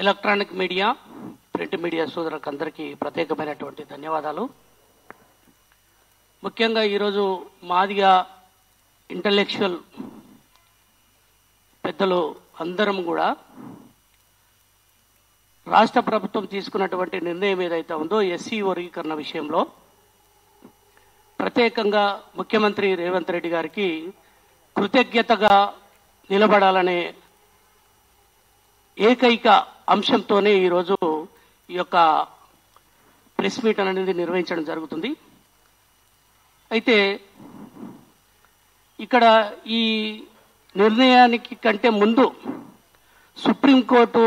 Electronic media, print media సోదరులకు అందరికీ ప్రత్యేకమైనటువంటి ధన్యవాదాలు. ముఖ్యంగా ఈరోజు మాదిగ ఇంటలెక్చువల్ పెద్దలు అందరం కూడా రాష్ట్ర ప్రభుత్వం తీసుకున్నటువంటి నిర్ణయం ఏదైతే ఉందో ఎస్సీ వర్గీకరణ విషయంలో ప్రత్యేకంగా ముఖ్యమంత్రి రేవంత్ రెడ్డి గారికి కృతజ్ఞతగా నిలబడాలనే ఏకైక అంశంతోనే ఈరోజు ఈ యొక్క ప్రెస్ మీట్ అనేది నిర్వహించడం జరుగుతుంది. అయితే ఇక్కడ ఈ నిర్ణయానికి కంటే ముందు సుప్రీంకోర్టు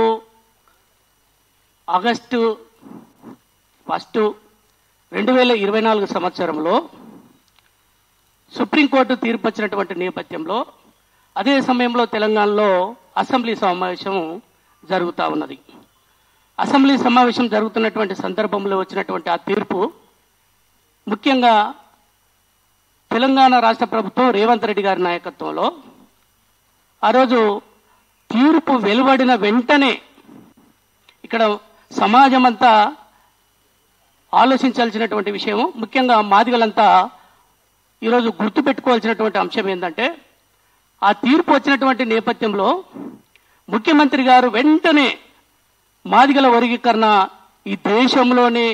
ఆగస్టు 1, 2024 సంవత్సరంలో సుప్రీంకోర్టు తీర్పు వచ్చినటువంటి నేపథ్యంలో అదే సమయంలో తెలంగాణలో అసెంబ్లీ సమావేశం జరుగుతూ ఉన్నది. అసెంబ్లీ సమావేశం జరుగుతున్నటువంటి సందర్భంలో వచ్చినటువంటి ఆ తీర్పు ముఖ్యంగా తెలంగాణ రాష్ట్ర ప్రభుత్వం రేవంత్ రెడ్డి గారి నాయకత్వంలో ఆ రోజు తీర్పు వెలువడిన వెంటనే ఇక్కడ సమాజం అంతా ఆలోచించాల్సినటువంటి విషయం, ముఖ్యంగా మాదిగలంతా ఈరోజు గుర్తుపెట్టుకోవాల్సినటువంటి అంశం ఏంటంటే ఆ తీర్పు వచ్చినటువంటి నేపథ్యంలో ముఖ్యమంత్రి గారు వెంటనే మాదిగల వర్గీకరణ ఈ దేశంలోనే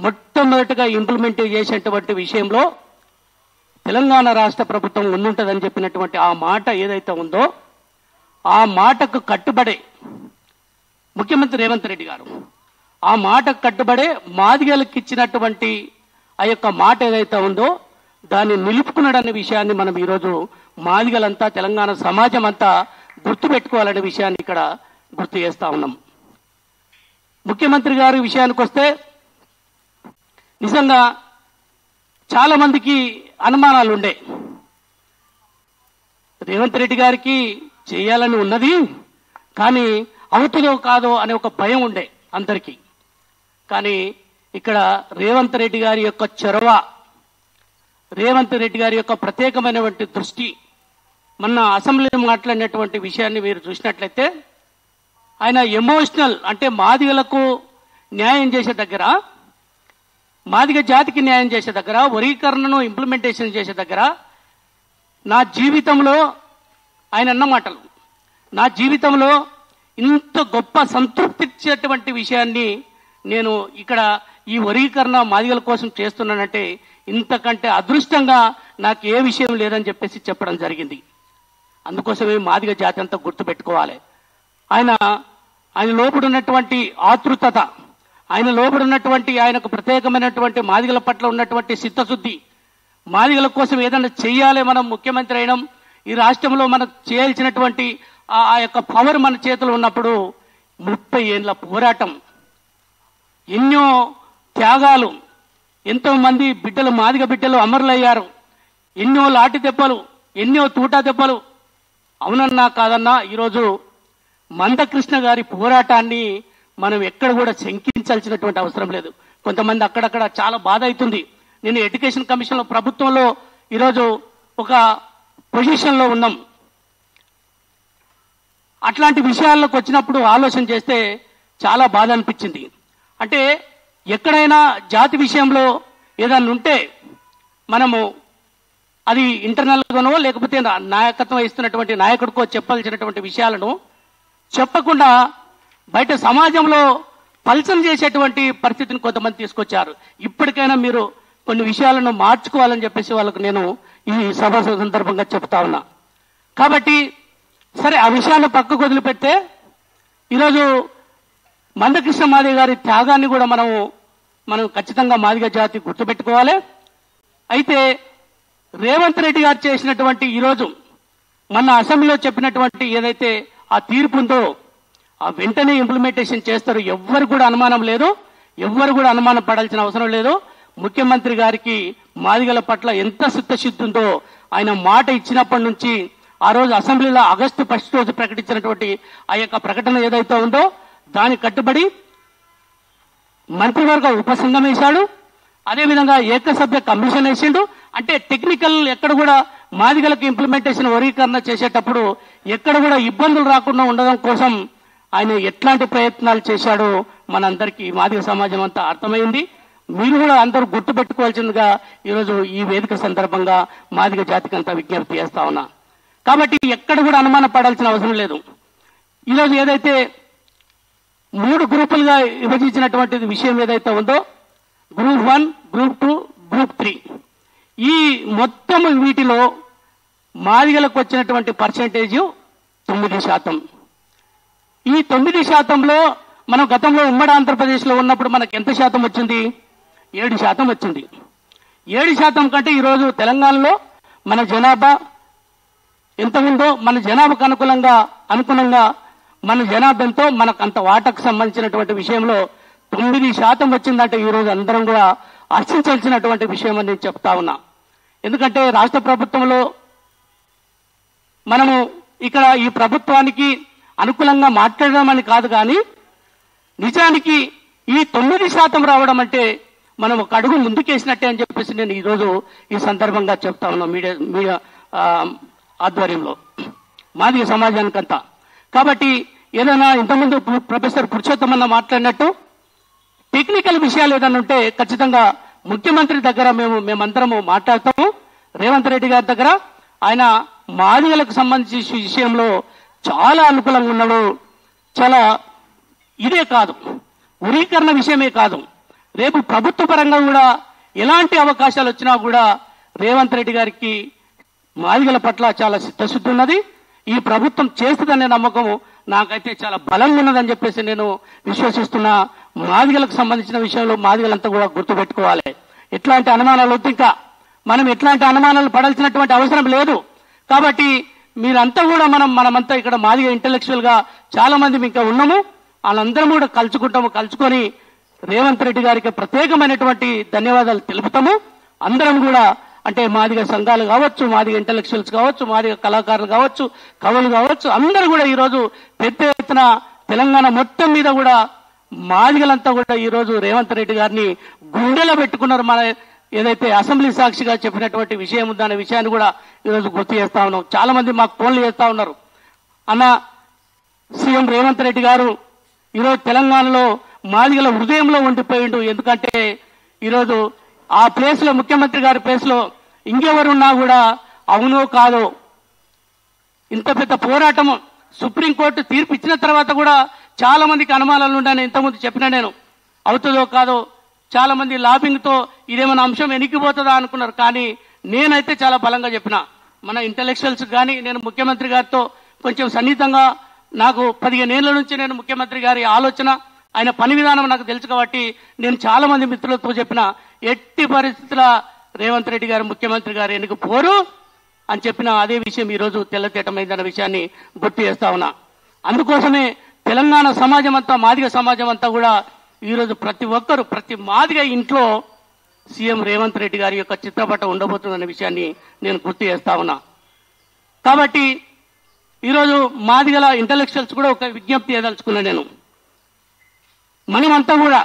మొట్టమొదటిగా ఇంప్లిమెంట్ చేసేటువంటి విషయంలో తెలంగాణ రాష్ట్ర ప్రభుత్వం ఉండుంటుందని చెప్పినటువంటి ఆ మాట ఏదైతే ఉందో ఆ మాటకు కట్టుబడే ముఖ్యమంత్రి రేవంత్ రెడ్డి గారు ఆ మాటకు కట్టుబడే మాదిగలకు ఇచ్చినటువంటి ఆ యొక్క మాట ఏదైతే ఉందో దాన్ని నిలుపుకున్నాడనే విషయాన్ని మనం ఈరోజు మాదిగలంతా తెలంగాణ సమాజం అంతా గుర్తుపెట్టుకోవాలనే విషయాన్ని ఇక్కడ గుర్తు చేస్తా ఉన్నాం. ముఖ్యమంత్రి గారి విషయానికి వస్తే నిజంగా చాలా మందికి అనుమానాలు ఉండే, రేవంత్ రెడ్డి గారికి చేయాలని ఉన్నది కానీ అవుతుందో కాదో అనే ఒక భయం ఉండే అందరికీ. కానీ ఇక్కడ రేవంత్ రెడ్డి గారి యొక్క చొరవ, రేవంత్ రెడ్డి గారి యొక్క ప్రత్యేకమైనటువంటి దృష్టి, మొన్న అసెంబ్లీలో మాట్లాడినటువంటి విషయాన్ని మీరు చూసినట్లయితే ఆయన ఎమోషనల్ అంటే మాదిగలకు న్యాయం చేసే దగ్గర, మాదిగ జాతికి న్యాయం చేసే దగ్గర, వర్గీకరణను ఇంప్లిమెంటేషన్ చేసే దగ్గర నా జీవితంలో ఆయన అన్న మాటలు, నా జీవితంలో ఇంత గొప్ప సంతృప్తి ఇచ్చేటువంటి విషయాన్ని నేను ఇక్కడ ఈ వర్గీకరణ మాదిగల కోసం చేస్తున్నానంటే ఇంతకంటే అదృష్టంగా నాకు ఏ విషయం లేదని చెప్పేసి చెప్పడం జరిగింది. అందుకోసమే మాదిగ జాతి అంతా గుర్తుపెట్టుకోవాలి. ఆయన లోపడున్నటువంటి ఆతృతత, ఆయన లోపడున్నటువంటి ఆయనకు ప్రత్యేకమైనటువంటి మాదిగల పట్ల ఉన్నటువంటి చిత్తశుద్ధి, మాదిగల కోసం ఏదైనా చెయ్యాలి, మనం ముఖ్యమంత్రి అయినాం, ఈ రాష్ట్రంలో మనం చేయాల్సినటువంటి ఆ యొక్క పవర్ మన చేతిలో ఉన్నప్పుడు 30 ఏళ్ల పోరాటం, ఎన్నో త్యాగాలు, ఎంతో మంది బిడ్డలు, మాదిగ బిడ్డలు అమరులయ్యారు, ఎన్నో లాఠీ దెబ్బలు, ఎన్నో తూటా దెబ్బలు. అవునన్నా కాదన్నా ఈరోజు మందకృష్ణ గారి పోరాటాన్ని మనం ఎక్కడ కూడా శంకించాల్సినటువంటి అవసరం లేదు. కొంతమంది అక్కడక్కడ చాలా బాధ అవుతుంది. నేను ఎడ్యుకేషన్ కమిషన్లో ప్రభుత్వంలో ఈరోజు ఒక పొజిషన్లో ఉన్నాం. అట్లాంటి విషయాల్లోకి వచ్చినప్పుడు ఆలోచన చేస్తే చాలా బాధ అనిపించింది. అంటే ఎక్కడైనా జాతి విషయంలో ఏదన్నా ఉంటే మనము అది ఇంటర్నల్గానో లేకపోతే నాయకత్వం ఇస్తున్నటువంటి నాయకుడికో చెప్పాల్సినటువంటి విషయాలను చెప్పకుండా బయట సమాజంలో పల్చన చేసేటువంటి పరిస్థితిని కొంతమంది తీసుకొచ్చారు. ఇప్పటికైనా మీరు కొన్ని విషయాలను మార్చుకోవాలని చెప్పేసి వాళ్ళకు నేను ఈ సభ సందర్భంగా చెప్తా ఉన్నా. కాబట్టి సరే ఆ విషయాన్ని పక్కకు వదిలిపెడితే ఈరోజు మందకృష్ణ మాదిగ గారి త్యాగాన్ని కూడా మనం ఖచ్చితంగా మాదిగ జాతి గుర్తుపెట్టుకోవాలి. అయితే రేవంత్ రెడ్డి గారు చేసినటువంటి ఈరోజు మన అసెంబ్లీలో చెప్పినటువంటి ఏదైతే ఆ తీర్పు ఉందో ఆ వెంటనే ఇంప్లిమెంటేషన్ చేస్తారు. ఎవ్వరు కూడా అనుమానం లేదు, ఎవ్వరు కూడా అనుమానం పడాల్సిన అవసరం లేదు. ముఖ్యమంత్రి గారికి మాదిగల పట్ల ఎంత చిత్తశుద్ధి ఉందో ఆయన మాట ఇచ్చినప్పటి నుంచి ఆ రోజు అసెంబ్లీలో ఆగస్టు 1 రోజు ప్రకటించినటువంటి ఆ యొక్క ప్రకటన ఏదైతే ఉందో దానికి కట్టుబడి మంత్రివర్గ ఉపసంఘం వేశాడు, అదేవిధంగా ఏకసభ్య కమిషన్ వేసిండు. అంటే టెక్నికల్ ఎక్కడ కూడా మాదిగలకు ఇంప్లిమెంటేషన్ వర్గీకరణ చేసేటప్పుడు ఎక్కడ కూడా ఇబ్బందులు రాకుండా ఉండడం కోసం ఆయన ఎట్లాంటి ప్రయత్నాలు చేశాడో మనందరికీ మాదిగ సమాజం అంతా అర్థమైంది. మీరు కూడా అందరూ గుర్తుపెట్టుకోవాల్సిందిగా ఈరోజు ఈ వేదిక సందర్భంగా మాదిగ జాతికి అంతా విజ్ఞప్తి చేస్తా ఉన్నా. కాబట్టి ఎక్కడ కూడా అనుమాన పడాల్సిన అవసరం లేదు. ఈరోజు ఏదైతే 3 గ్రూపులుగా విభజించినటువంటి విషయం ఏదైతే ఉందో, గ్రూప్ 1, గ్రూప్ 2, గ్రూప్ 3, ఈ మొత్తం వీటిలో మాదిగలకు వచ్చినటువంటి పర్సెంటేజ్ 9%. ఈ 9%లో మనం గతంలో ఉమ్మడి ఆంధ్రప్రదేశ్లో ఉన్నప్పుడు మనకు ఎంత శాతం వచ్చింది? 7% వచ్చింది. 7% కంటే ఈరోజు తెలంగాణలో మన జనాభా ఎంత ఉందో, మన జనాభాకు అనుగుణంగా మన జనాభాతో మనకు అంత వాటాకు సంబంధించినటువంటి విషయంలో 9% వచ్చిందంటే ఈరోజు అందరం కూడా హర్షించాల్సినటువంటి విషయం అని నేను చెప్తా ఉన్నా. ఎందుకంటే రాష్ట్ర ప్రభుత్వంలో మనము ఇక్కడ ఈ ప్రభుత్వానికి అనుకూలంగా మాట్లాడదామని కాదు, కానీ నిజానికి ఈ 9% రావడం అంటే మనం ఒక అడుగు ముందుకేసినట్టే అని చెప్పేసి నేను ఈరోజు ఈ సందర్భంగా చెప్తా ఉన్నా మీడియా ఆధ్వర్యంలో మాదిగ సమాజానికంతా. కాబట్టి ఏదైనా ఇంతకుముందు ప్రొఫెసర్ పురుషోత్తమన్న మాట్లాడినట్టు టెక్నికల్ విషయాలు ఏదైనా ఉంటే ఖచ్చితంగా ముఖ్యమంత్రి దగ్గర మేమందరము మాట్లాడతాము. రేవంత్ రెడ్డి గారి దగ్గర ఆయన మాదిగలకు సంబంధించిన విషయంలో చాలా అనుకూలంగా ఉన్నాడు. చాలా ఇదే కాదు, ఉరీకరణ విషయమే కాదు, రేపు ప్రభుత్వ పరంగా కూడా ఎలాంటి అవకాశాలు వచ్చినా కూడా రేవంత్ రెడ్డి గారికి మాదిగల పట్ల చాలా చిత్తశుద్ధి ఉన్నది. ఈ ప్రభుత్వం చేస్తుందనే నమ్మకం నాకైతే చాలా బలంగా ఉన్నదని చెప్పేసి నేను విశ్వసిస్తున్నా. మాదిగలకు సంబంధించిన విషయంలో మాదిగలంతా కూడా గుర్తుపెట్టుకోవాలి. ఎట్లాంటి అనుమానాలు వద్దు, ఇంకా మనం ఎట్లాంటి అనుమానాలు పడాల్సినటువంటి అవసరం లేదు. కాబట్టి మీరంతా కూడా మనమంతా ఇక్కడ మాదిగ ఇంటెలెక్చువల్ గా చాలా మంది ఇంకా ఉన్నాము. వాళ్ళందరం కూడా కలుసుకొని రేవంత్ రెడ్డి గారికి ప్రత్యేకమైనటువంటి ధన్యవాదాలు తెలుపుతాము. అందరం కూడా అంటే మాదిగ సంఘాలు కావచ్చు, మాదిగ ఇంటెలెక్చువల్స్ కావచ్చు, మాదిగ కళాకారులు కావచ్చు, కవులు కావచ్చు, అందరూ కూడా ఈరోజు పెద్ద ఎత్తున తెలంగాణ మొత్తం మీద కూడా మాదిగలంతా కూడా ఈరోజు రేవంత్ రెడ్డి గారిని గుండెలో పెట్టుకున్నారు. మన ఏదైతే అసెంబ్లీ సాక్షిగా చెప్పినటువంటి విషయం ఉందనే విషయాన్ని కూడా ఈరోజు గుర్తు చేస్తా ఉన్నాం. చాలా మంది మాకు ఫోన్లు చేస్తా ఉన్నారు, అన్న సీఎం రేవంత్ రెడ్డి గారు ఈరోజు తెలంగాణలో మాదిగల హృదయంలో ఉండిపోయిండు. ఎందుకంటే ఈరోజు ఆ ప్లేస్ లో, ముఖ్యమంత్రి గారి ప్లేస్ లో ఇంకెవరున్నా కూడా అవునో కాదో, ఇంత పెద్ద పోరాటం సుప్రీంకోర్టు తీర్పు ఇచ్చిన తర్వాత కూడా చాలా మందికి అనుమానాలు ఉన్నాయని ఇంతకుముందు చెప్పినా నేను, అవుతుందో కాదో చాలా మంది లాబింగ్ తో ఇదేమైనా అంశం వెనక్కిపోతుందా అనుకున్నారు. కానీ నేనైతే చాలా బలంగా చెప్పిన, మన ఇంటెలెక్చువల్స్ కానీ నేను ముఖ్యమంత్రి గారితో కొంచెం సన్నిహితంగా, నాకు 15 ఏళ్ల నుంచి నేను ముఖ్యమంత్రి గారి ఆలోచన, ఆయన పని విధానం నాకు తెలుసు కాబట్టి నేను చాలా మంది మిత్రులతో చెప్పిన, ఎట్టి పరిస్థితుల రేవంత్ రెడ్డి గారు ముఖ్యమంత్రి గారు ఎన్నిక పోరు అని చెప్పిన అదే విషయం ఈరోజు తెల్లతేటమైందన్న విషయాన్ని గుర్తు చేస్తా ఉన్నా. అందుకోసమే తెలంగాణ సమాజం అంతా, మాదిగ సమాజం అంతా కూడా ఈరోజు ప్రతి ఒక్కరు, ప్రతి మాదిగ ఇంట్లో సీఎం రేవంత్ రెడ్డి గారి యొక్క చిత్రపటం ఉండబోతుందన్న విషయాన్ని నేను గుర్తు చేస్తా ఉన్నా. కాబట్టి ఈరోజు మాదిగల ఇంటెలెక్చువల్స్ కూడా ఒక విజ్ఞప్తి చేయదలుచుకున్నా నేను. మనమంతా కూడా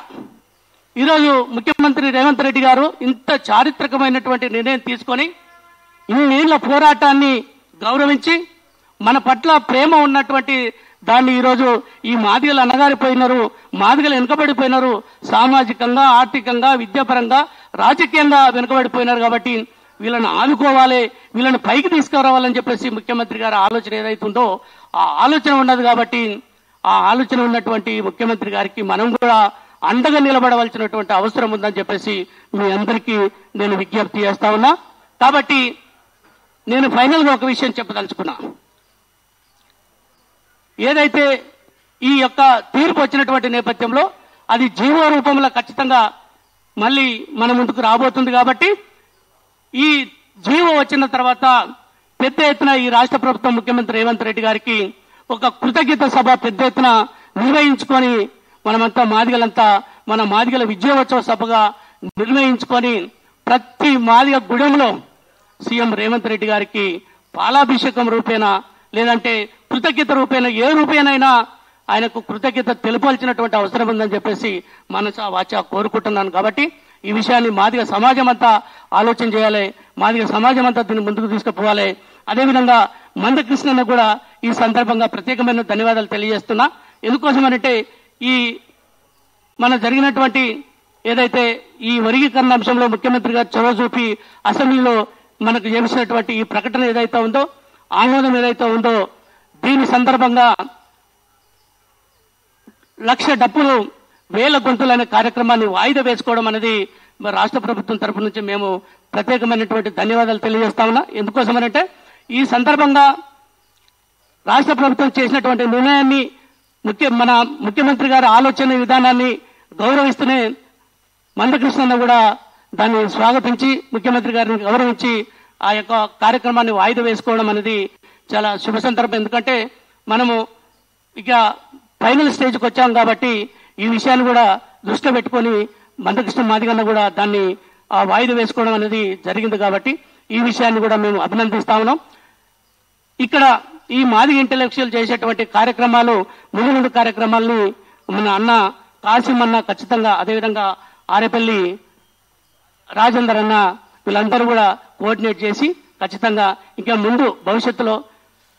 ఈరోజు ముఖ్యమంత్రి రేవంత్ రెడ్డి గారు ఇంత చారిత్రకమైనటువంటి నిర్ణయం తీసుకొని ఇన్నేళ్ల పోరాటాన్ని గౌరవించి మన పట్ల ప్రేమ ఉన్నటువంటి దాన్ని ఈరోజు ఈ మాదిగలు అణగారిపోయినారు, మాదిగలు వెనుకబడిపోయినారు, సామాజికంగా, ఆర్థికంగా, విద్యాపరంగా, రాజకీయంగా వెనుకబడిపోయినారు. కాబట్టి వీళ్ళని ఆదుకోవాలి, వీళ్ళని పైకి తీసుకురావాలని చెప్పేసి ముఖ్యమంత్రి గారి ఆలోచన ఏదైతుందో ఆ ఆలోచన ఉన్నది. కాబట్టి ఆ ఆలోచన ఉన్నటువంటి ముఖ్యమంత్రి గారికి మనం కూడా అండగా నిలబడవలసినటువంటి అవసరం ఉందని చెప్పేసి మీ అందరికీ నేను విజ్ఞప్తి చేస్తా ఉన్నా. కాబట్టి నేను ఫైనల్ గా ఒక విషయం చెప్పదలుచుకున్నా. ఏదైతే ఈ యొక్క తీర్పు వచ్చినటువంటి నేపథ్యంలో అది జీవో రూపంలో ఖచ్చితంగా మళ్ళీ మన ముందుకు రాబోతుంది. కాబట్టి ఈ జీవో వచ్చిన తర్వాత పెద్ద ఎత్తున ఈ రాష్ట్ర ప్రభుత్వం ముఖ్యమంత్రి రేవంత్ రెడ్డి గారికి ఒక కృతజ్ఞత సభ పెద్ద ఎత్తున నిర్వహించుకొని మనమంతా మాదిగలంతా మన మాదిగల విజయోత్సవ సభగా నిర్వహించుకొని ప్రతి మాదిగ గుడెంలో సీఎం రేవంత్ రెడ్డి గారికి పాలాభిషేకం రూపేణా లేదంటే కృతజ్ఞత రూపేణా ఏ రూపేణైనా ఆయనకు కృతజ్ఞత తెలుపాల్సినటువంటి అవసరం ఉందని చెప్పేసి మనసా వాచా కోరుకుంటున్నాను. కాబట్టి ఈ విషయాన్ని మాదిగ సమాజం అంతా ఆలోచన చేయాలి, మాదిగ సమాజం అంతా దీన్ని ముందుకు తీసుకుపోవాలి. అదేవిధంగా మందకృష్ణన్న కూడా ఈ సందర్భంగా ప్రత్యేకమైన ధన్యవాదాలు తెలియజేస్తున్నా. ఎందుకోసమనంటే ఈ మన జరిగినటువంటి ఏదైతే ఈ వర్గీకరణ అంశంలో ముఖ్యమంత్రి గారు చొరవ చూపి అసెంబ్లీలో మనకు చేసినటువంటి ఈ ప్రకటన ఏదైతే ఉందో, ఆమోదం ఏదైతే ఉందో, దీని సందర్భంగా 1,00,000 డప్పులు 1,000 గొంతులు అనే కార్యక్రమాన్ని వాయిదా వేసుకోవడం అనేది రాష్ట్ర ప్రభుత్వం తరఫు నుంచి మేము ప్రత్యేకమైనటువంటి ధన్యవాదాలు తెలియజేస్తా ఉన్నా. ఎందుకోసమనంటే ఈ సందర్భంగా రాష్ట్ర ప్రభుత్వం చేసినటువంటి నిర్ణయాన్ని మన ముఖ్యమంత్రి గారి ఆలోచన విధానాన్ని గౌరవిస్తూనే మందకృష్ణన్న కూడా దాన్ని స్వాగతించి ముఖ్యమంత్రి గారిని గౌరవించి ఆ యొక్క కార్యక్రమాన్ని వాయిదా వేసుకోవడం అనేది చాలా శుభ సందర్భం. ఎందుకంటే మనము ఇక ఫైనల్ స్టేజ్కి వచ్చాం కాబట్టి ఈ విషయాన్ని కూడా దృష్టిలో పెట్టుకొని మందకృష్ణ మాదిగన్న కూడా దాన్ని వాయిదా వేసుకోవడం అనేది జరిగింది. కాబట్టి ఈ విషయాన్ని కూడా మేము అభినందిస్తా ఉన్నాం. ఇక్కడ ఈ మాదిగ ఇంటెలెక్చువల్ చేసేటువంటి కార్యక్రమాలు ముందు కార్యక్రమాలని మన అన్న కాసిం అన్న ఖచ్చితంగా, అదేవిధంగా ఆరేపల్లి రాజేందర్ అన్న వీళ్ళందరూ కూడా కోఆర్డినేట్ చేసి ఖచ్చితంగా ఇంకా ముందు భవిష్యత్తులో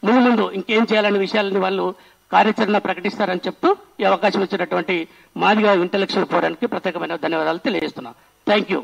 ముందు ఇంకేం చేయాలనే విషయాలని వాళ్ళు కార్యాచరణ ప్రకటిస్తారని చెప్తూ ఈ అవకాశం ఇచ్చినటువంటి మాదిగ ఇంటెలెక్చువల్ ఫోరానికి ప్రత్యేకమైన ధన్యవాదాలు తెలియజేస్తున్నాను. Thank you.